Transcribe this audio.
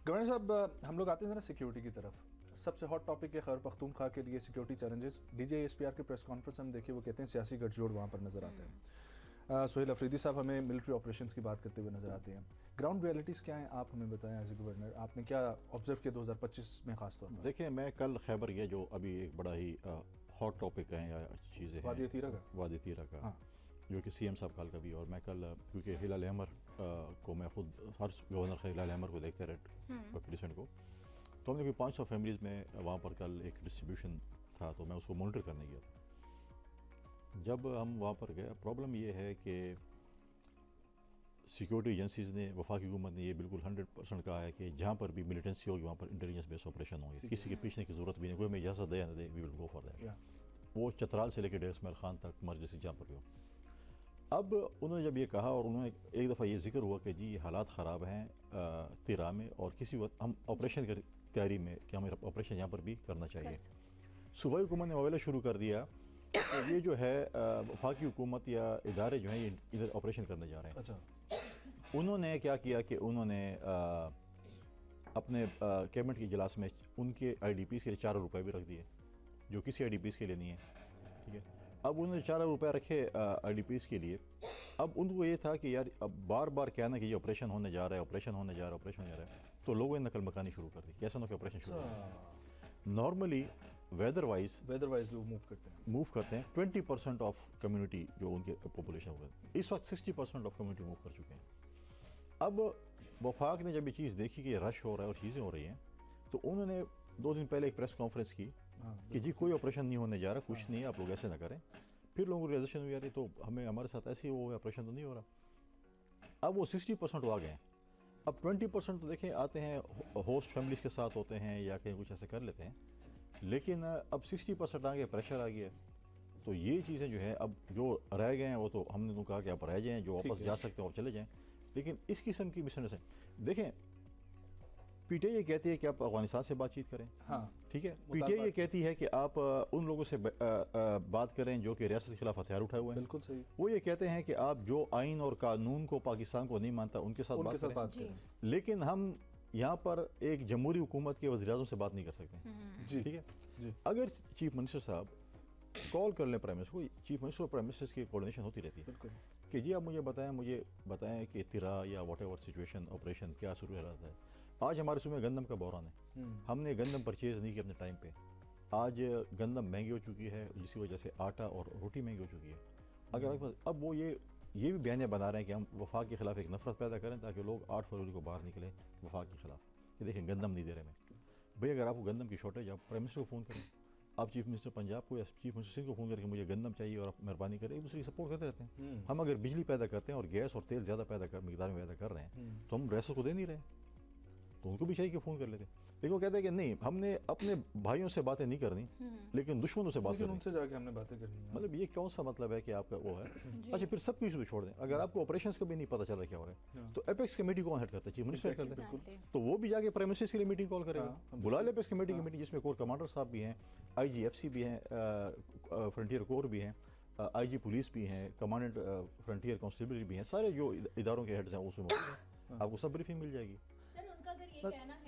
Governor صاحب ہم لوگ آتے ہیں نا سیکیورٹی کی طرف. سب سے ہاٹ ٹاپک ہے خیبر پختونخوا کے لیے security challenges. D G S P R کی پریس کانفرنس ہم دیکھیں وہ کہتے ہیں سیاسی گٹھ جوڑ وہاں پر نظر آتے ہیں. سہیل افریدی صاحب ہمیں ملٹری آپریشنز کی بات کرتے ہوئے نظر آتے ہیں. گراؤنڈ ریئلٹیز کیا ہیں آپ ہمیں بتائیں ایز اے گورنر, آپ نے کیا آبزرو کیا 2025 میں خاص طور پر؟ دیکھیں میں کل خیبر گیا جو ابھی ایک بڑا ہی ہاٹ ٹاپک ہے یا چیزیں ہیں وادی تیرہ کا, وادی تیرہ کا, جو کہ سی ایم صاحب کال کا بھی. اور میں کل کیونکہ ہلال احمر کو میں خود ہر گورنر ہلال احمر کو دیکھتے رہے کریسنٹ کو, تو ہم نے کوئی 500 فیملیز میں وہاں پر کل ایک ڈسٹریبیوشن تھا تو میں اس کو مانیٹر کرنے گیا تھا. جب ہم وہاں پر گئے, پرابلم یہ ہے کہ سیکیورٹی ایجنسیز نے, وفاقی حکومت نے یہ بالکل 100% کہا ہے کہ جہاں پر بھی ملیٹنسی ہوگی وہاں پر انٹیلیجنس بیس آپریشن ہوں گے, کسی کے پیچھنے کی ضرورت بھی نہیں, کوئی ہمیں اجازت دے یا نہ دے وی ول گو فار دیٹ. وہ چترال سے لے کے ڈیر اسماعیل خان تک مرجسی جہاں پر بھی ہو. اب انہوں نے جب یہ کہا اور انہوں نے ایک دفعہ یہ ذکر ہوا کہ جی یہ حالات خراب ہیں تیرا میں اور کسی وقت ہم آپریشن کی تیاری میں کہ ہمیں آپریشن یہاں پر بھی کرنا چاہیے. صوبائی حکومت نے مویلہ شروع کر دیا کہ یہ جو ہے وفاقی حکومت یا ادارے جو ہیں یہ ادھر آپریشن کرنے جا رہے ہیں. اچھا, انہوں نے کیا کیا کہ انہوں نے اپنے کیبنٹ کے اجلاس میں ان کے آئی ڈی پیز کے لیے 4 روپے بھی رکھ دیے جو کسی آئی ڈی پیز کے لیے نہیں ہے. ٹھیک ہے, اب انہوں نے 4 روپے رکھے آئی ڈی پیز کے لیے. اب ان کو یہ تھا کہ یار اب بار بار کہنا کہ یہ آپریشن ہونے جا رہا ہے, آپریشن ہونے جا رہا ہے, آپریشن ہونے جا رہا ہے, تو لوگوں نے نقل مکانی شروع کر دی. کیسا نہ کہ آپریشن شروع کر دی. نارملی ویدر وائز لوگ موو کرتے ہیں 20% آف کمیونٹی جو ان کے پاپولیشن ہو گئی, اس وقت 60% آف کمیونٹی موو کر چکے ہیں. اب وفاق نے جب یہ چیز دیکھی کہ یہ رش ہو رہا ہے اور چیزیں ہو رہی ہیں, تو انہوں نے 2 دن پہلے ایک پریس کانفرنس کی کہ جی کوئی آپریشن نہیں ہونے جا رہا, کچھ نہیں ہے, آپ لوگ ایسے نہ کریں. پھر لوگوں کو ریئلائزیشن ہوئی یار تو ہمارے ساتھ ایسے ہی وہ آپریشن تو نہیں ہو رہا. اب وہ 60% آ گئے ہیں. اب 20% تو دیکھیں آتے ہیں ہوسٹ فیملیز کے ساتھ ہوتے ہیں یا کہیں کچھ ایسے کر لیتے ہیں, لیکن اب 60% آ گئے, پریشر آ گیا. تو یہ چیزیں جو ہے اب جو رہ گئے ہیں وہ تو ہم نے تو کہا کہ آپ رہ جائیں, جو واپس جا سکتے ہیں وہ چلے جائیں. لیکن اس قسم کی مس انڈرسٹینڈنگ دیکھیں, پی ٹی آئی یہ کہتی ہے کہ آپ افغانستان سے بات چیت کریں, ٹھیک ہے, پی ٹی آئی یہ کہتی ہے کہ آپ ان لوگوں سے بات کریں جو کہ ریاست کے خلاف ہتھیار اٹھائے ہوئے ہیں. بالکل صحیح. وہ یہ کہتے ہیں کہ آپ جو آئین اور قانون کو پاکستان کو نہیں مانتا ان کے ساتھ بات کریں. لیکن ہم یہاں پر ایک جمہوری حکومت کے وزیر اعظم سے بات نہیں کر سکتے. ٹھیک ہے, اگر چیف منسٹر صاحب کال کر لیں پرائم منسٹر کو, چیف منسٹر اور پرائم منسٹر کی کوارڈینیشن ہوتی رہتی ہے کہ جی آپ مجھے بتائیں کہ تیرا یا واٹ ایور سچویشن آپریشن کیا صورت ہے. آج ہمارے صوبے میں گندم کا بحران ہے, ہم نے گندم پرچیز نہیں کیا اپنے ٹائم پہ. آج گندم مہنگی ہو چکی ہے جس کی وجہ سے آٹا اور روٹی مہنگی ہو چکی ہے. اگر آپ اب وہ یہ بھی بیانیہ بنا رہے ہیں کہ ہم وفاق کے خلاف ایک نفرت پیدا کریں تاکہ لوگ 8 فروری کو باہر نکلیں وفاق کے خلاف کہ دیکھیں گندم نہیں دے رہے میں. بھئی اگر آپ کو گندم کی شارٹیج آپ پرائم منسٹر کو فون کریں, آپ چیف منسٹر پنجاب کو یا چیف منسٹر سندھ کو فون کر کے مجھے گندم چاہیے اور آپ مہربانی کریں, ایک دوسرے کی سپورٹ کرتے رہتے ہیں. ہم اگر بجلی پیدا کرتے ہیں اور گیس اور تیل زیادہ مقدار میں پیدا کر رہے ہیں تو ہم ریسوں کو دے نہیں رہے, تو ان کو بھی چاہیے کہ فون کر لیتے. لیکن وہ کہتے ہیں کہ نہیں ہم نے اپنے بھائیوں سے باتیں نہیں کرنی لیکن دشمنوں سے بات کرنی, ان سے جا کے ہم نے باتیں کرنی ہے. مطلب یہ کون سا مطلب ہے کہ آپ کا وہ ہے. اچھا پھر سب کچھ بھی چھوڑ دیں, اگر آپ کو آپریشنس کا بھی نہیں پتہ چل رہا کیا ہو رہا ہے تو اپیکس کمیٹی کون ہیڈ کرتا ہے؟ چیف منسٹر کرتے ہیں. تو وہ بھی جا کے پرائم منسٹر کے لیے میٹنگ کال کرے گا, بلا لے اپیکس کمیٹی کی میٹنگ جس میں کور کمانڈر صاحب بھی ہیں, آئی جی ایف سی بھی ہیں, فرنٹیئر کور بھی ہیں, آئی جی پولیس بھی ہیں, کمانڈنٹ فرنٹیئر کانسٹیبل بھی ہیں, سارے جو اداروں کے ہیڈز ہیں اس میں آپ کو سب بریفنگ مل جائے گی. سر ان کا اگر یہ کہنا ہے